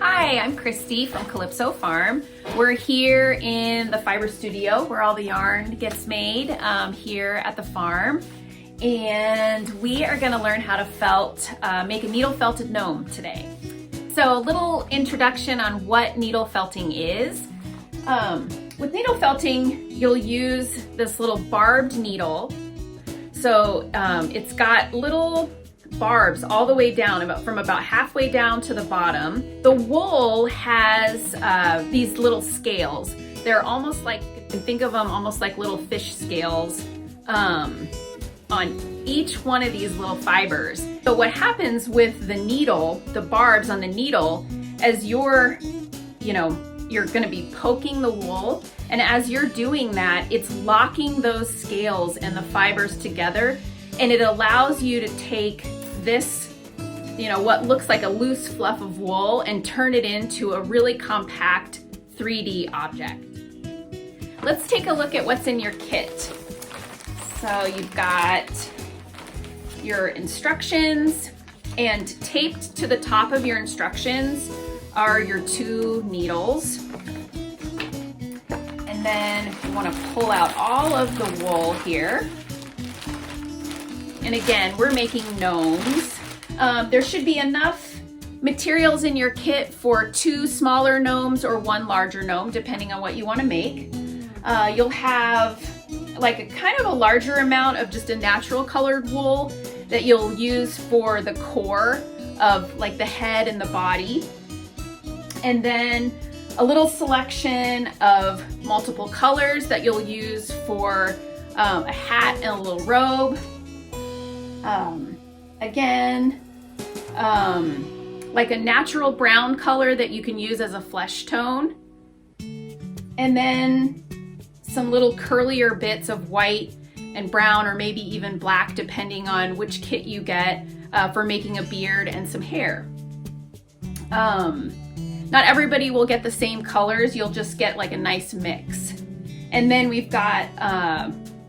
Hi, I'm Christie from Calypso Farm. We're here in the fiber studio where all the yarn gets made here at the farm. And we are going to learn how to make a needle felted gnome today. So a little introduction on what needle felting is. With needle felting, you'll use this little barbed needle. So it's got little barbs all the way down, from about halfway down to the bottom. The wool has these little scales. They're almost like, you can think of them almost like little fish scales on each one of these little fibers. So what happens with the needle, the barbs on the needle, as you're going to be poking the wool, and as you're doing that, it's locking those scales and the fibers together, and it allows you to take this, what looks like a loose fluff of wool and turn it into a really compact 3D object. Let's take a look at what's in your kit. So you've got your instructions, and taped to the top of your instructions are your 2 needles. And then you want to pull out all of the wool here. And again, we're making gnomes. There should be enough materials in your kit for 2 smaller gnomes or 1 larger gnome, depending on what you want to make. You'll have like a kind of a larger amount of just a natural colored wool that you'll use for the core of like the head and the body. And then a little selection of multiple colors that you'll use for a hat and a little robe. Like a natural brown color that you can use as a flesh tone. And then some little curlier bits of white and brown, or maybe even black, depending on which kit you get for making a beard and some hair. Not everybody will get the same colors. You'll just get like a nice mix. And then we've got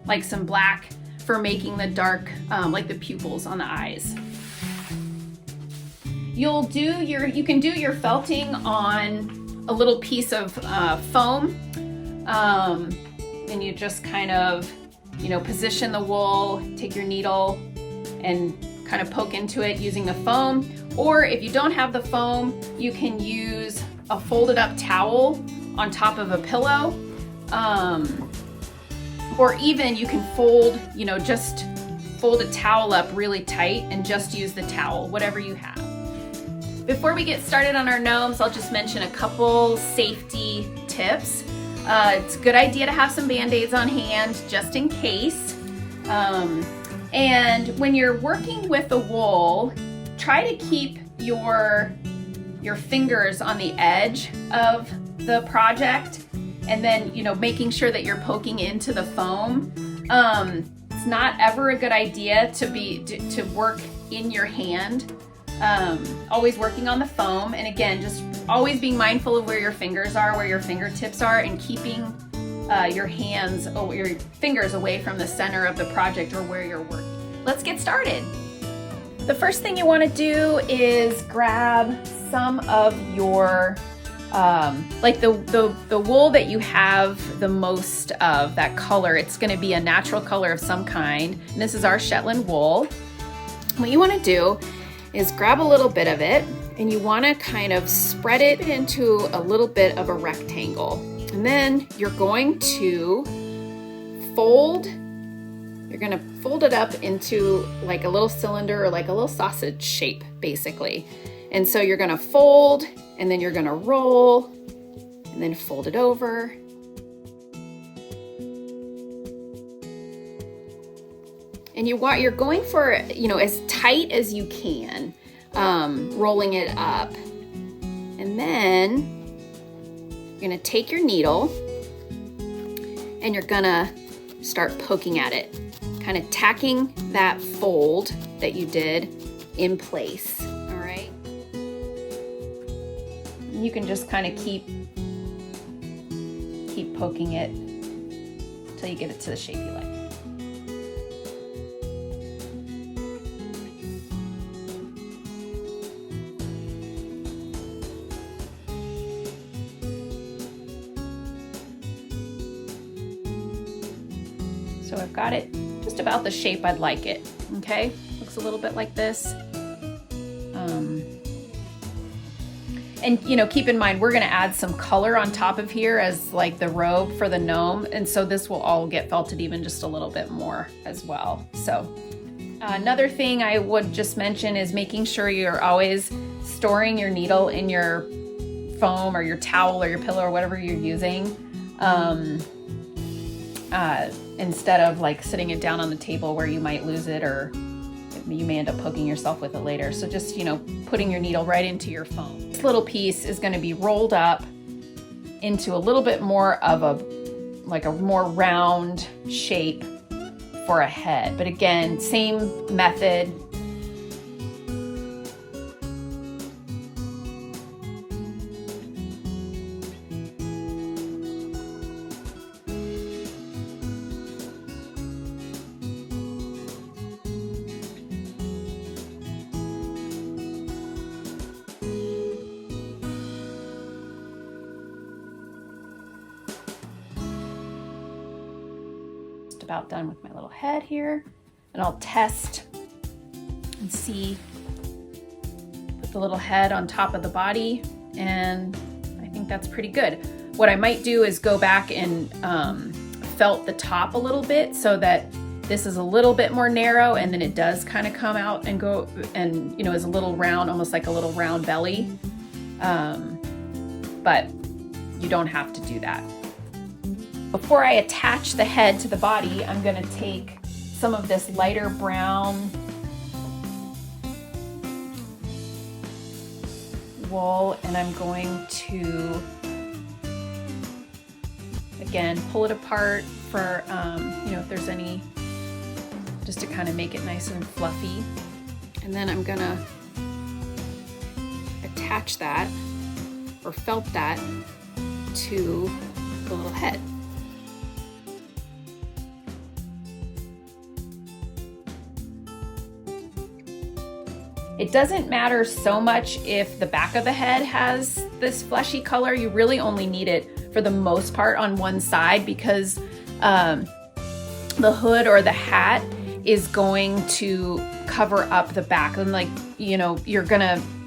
like some black for making the dark, like the pupils on the eyes. You can do your felting on a little piece of foam, and you just kind of, position the wool, take your needle and kind of poke into it using the foam. Or if you don't have the foam, you can use a folded up towel on top of a pillow. Or even you can just fold a towel up really tight and just use the towel, whatever you have. Before we get started on our gnomes, I'll just mention a couple safety tips. It's a good idea to have some Band-Aids on hand just in case. And when you're working with the wool, try to keep your fingers on the edge of the project, and then making sure that you're poking into the foam. It's not ever a good idea to work in your hand. Always working on the foam, and again, just always being mindful of where your fingers are, where your fingertips are, and keeping your fingers away from the center of the project or where you're working. Let's get started. The first thing you want to do is grab some of your like the wool that you have the most of, that color. It's going to be a natural color of some kind, and this is our Shetland wool. What you want to do is grab a little bit of it, and you want to kind of spread it into a little bit of a rectangle. And then you're going to fold it up into like a little cylinder, or like a little sausage shape, basically. And so you're going to fold, and then you're going to roll, and then fold it over. And you're going for, as tight as you can, rolling it up. And then you're going to take your needle, and you're going to start poking at it, kind of tacking that fold that you did in place. All right. You can just kind of keep poking it until you get it to the shape you like. So I've got it just about the shape I'd like it, okay? Looks a little bit like this. And you know, keep in mind, we're gonna add some color on top of here as like the robe for the gnome. And so this will all get felted even just a little bit more as well. So another thing I would just mention is making sure you're always storing your needle in your foam or your towel or your pillow or whatever you're using. Instead of like sitting it down on the table where you might lose it or you may end up poking yourself with it later. So just, you know, putting your needle right into your foam. This little piece is going to be rolled up into a little bit more of a more round shape for a head. But again, same method. About done with my little head here, and I'll test and see. Put the little head on top of the body, and I think that's pretty good. What I might do is go back and felt the top a little bit so that this is a little bit more narrow, and then it does kind of come out and go, and you know, is a little round, almost like a little round belly. But you don't have to do that. Before I attach the head to the body, I'm going to take some of this lighter brown wool, and I'm going to, again, pull it apart for, you know, if there's any, just to kind of make it nice and fluffy. And then I'm going to attach that, or felt that, to the little head. It doesn't matter so much if the back of the head has this fleshy color. You really only need it for the most part on one side, because the hood or the hat is going to cover up the back, and like, you know, you're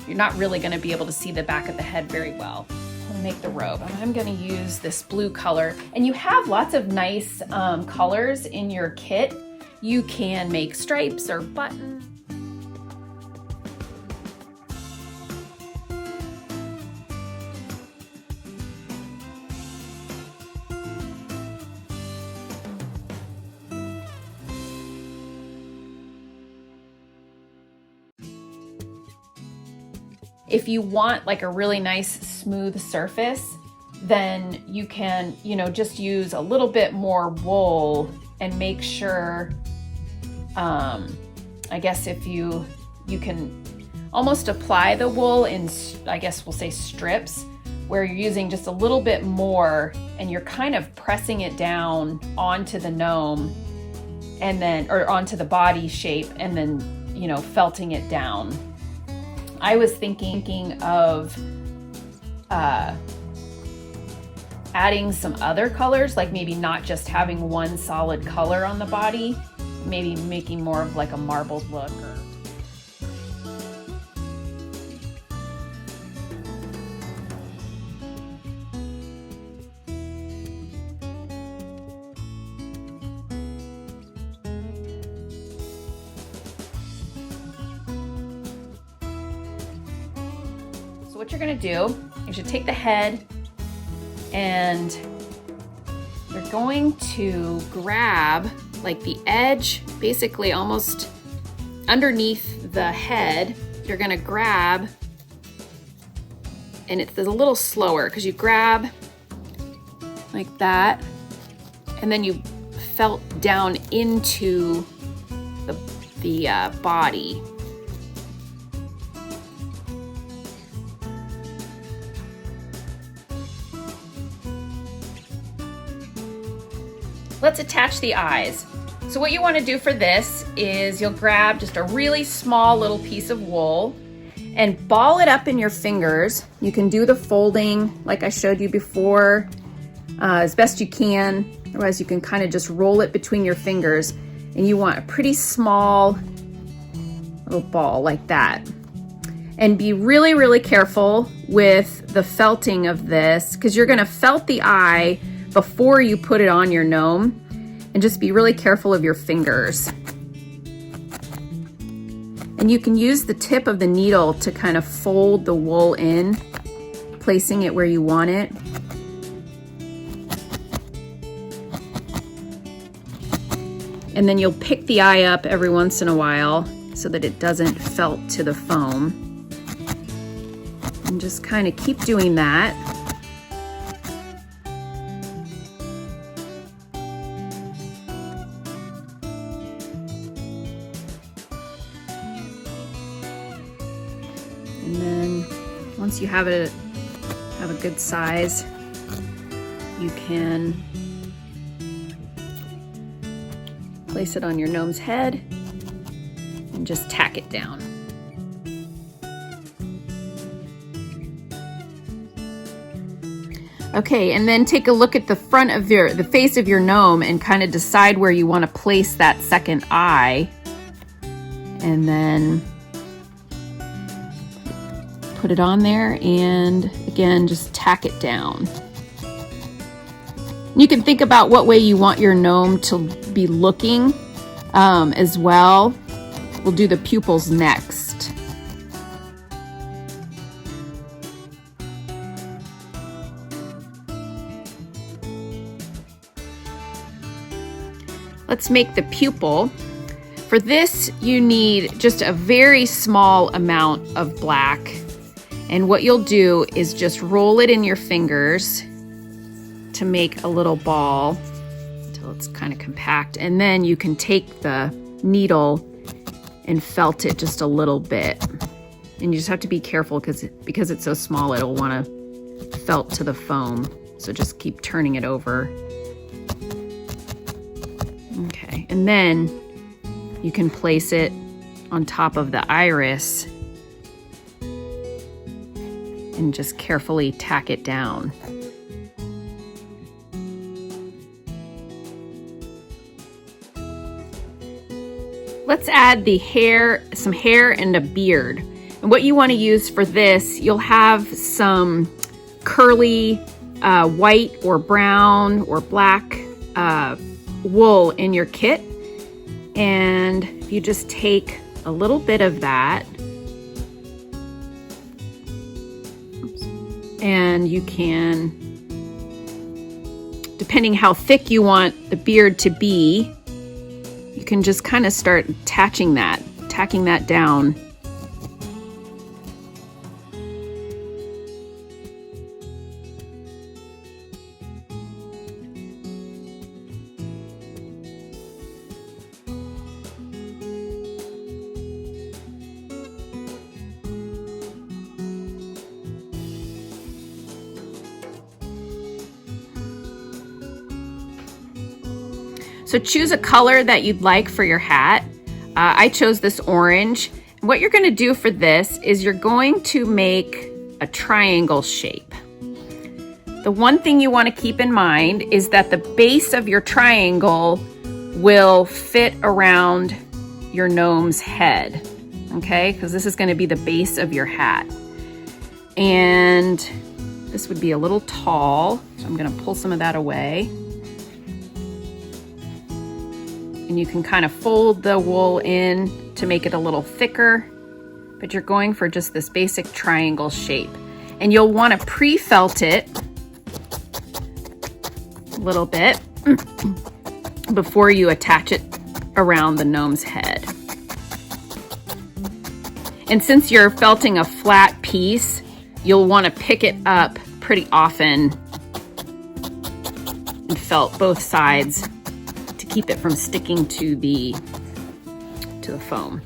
not really gonna be able to see the back of the head very well. I'll make the robe, and I'm gonna use this blue color, and you have lots of nice colors in your kit. You can make stripes or buttons. If you want like a really nice smooth surface, then you can, you know, just use a little bit more wool and make sure, I guess if you can almost apply the wool in, I guess we'll say strips, where you're using just a little bit more and you're kind of pressing it down onto the gnome, and then, or onto the body shape, and then, you know, felting it down. I was thinking of adding some other colors, like maybe not just having one solid color on the body, maybe making more of like a marbled look. So what you're gonna do is you take the head and you're going to grab like the edge, basically almost underneath the head. You're gonna grab, and it's a little slower because you grab like that, and then you felt down into the body. Let's attach the eyes. So what you want to do for this is you'll grab just a really small little piece of wool and ball it up in your fingers. You can do the folding like I showed you before as best you can. Otherwise you can kind of just roll it between your fingers, and you want a pretty small little ball like that. And be really, really careful with the felting of this, because you're gonna felt the eye before you put it on your gnome, and just be really careful of your fingers. And you can use the tip of the needle to kind of fold the wool in, placing it where you want it. And then you'll pick the eye up every once in a while so that it doesn't felt to the foam. And just kind of keep doing that. And then once you have a good size, you can place it on your gnome's head and just tack it down. Okay, and then take a look at the front of the face of your gnome and kind of decide where you want to place that second eye. And then put it on there, and again, just tack it down. You can think about what way you want your gnome to be looking as well. We'll do the pupils next. Let's make the pupil. For this, you need just a very small amount of black. And what you'll do is just roll it in your fingers to make a little ball until it's kind of compact. And then you can take the needle and felt it just a little bit. And you just have to be careful because it's so small, it'll want to felt to the foam. So just keep turning it over. Okay, and then you can place it on top of the iris and just carefully tack it down. Let's add the hair, some hair and a beard. And what you want to use for this, you'll have some curly white or brown or black wool in your kit. And you just take a little bit of that, and you can, depending how thick you want the beard to be, you can just kind of start tacking that down. So choose a color that you'd like for your hat. I chose this orange. What you're going to do for this is you're going to make a triangle shape. The one thing you want to keep in mind is that the base of your triangle will fit around your gnome's head, okay? Because this is going to be the base of your hat. And this would be a little tall, so I'm going to pull some of that away. And you can kind of fold the wool in to make it a little thicker, but you're going for just this basic triangle shape. And you'll want to pre-felt it a little bit before you attach it around the gnome's head. And since you're felting a flat piece, you'll want to pick it up pretty often and felt both sides to keep it from sticking to the foam.